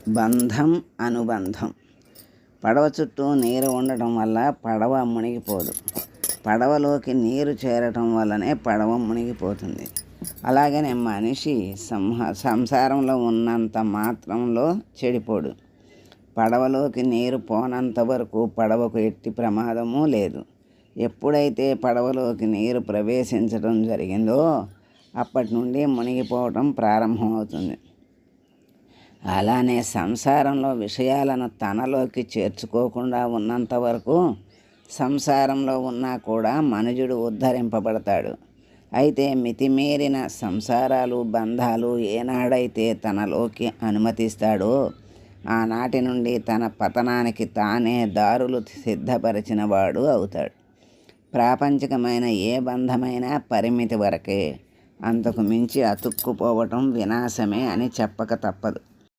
బంధం అనుబంధం. పడవ చుట్టూ నీరు ఉండటం వల్ల పడవ మునిగిపోదు. పడవలోకి నీరు చేరటం వల్లనే పడవ మునిగిపోతుంది. అలాగనే మనిషి సంసారంలో ఉన్నంత మాత్రంలో చెడిపోడు. పడవలోకి నీరు పోనంత వరకు పడవకు ఎట్టి ప్రమాదము లేదు. ఎప్పుడైతే పడవలోకి నీరు ప్రవేశించడం జరిగిందో అప్పటి నుండి మునిగిపోవటం ప్రారంభమవుతుంది. అలానే సంసారంలో విషయాలను తనలోకి చేర్చుకోకుండా ఉన్నంత వరకు సంసారంలో ఉన్నా కూడా మనుజుడు ఉద్ధరింపబడతాడు. అయితే మితిమీరిన సంసారాలు బంధాలు ఏనాడైతే తనలోకి అనుమతిస్తాడో ఆనాటి నుండి తన పతనానికి తానే దారులు సిద్ధపరిచిన వాడు అవుతాడు. ప్రాపంచికమైన ఏ బంధమైనా పరిమితి వరకే, అంతకు మించి అతుక్కుపోవటం వినాశమే అని చెప్పక తప్పదు.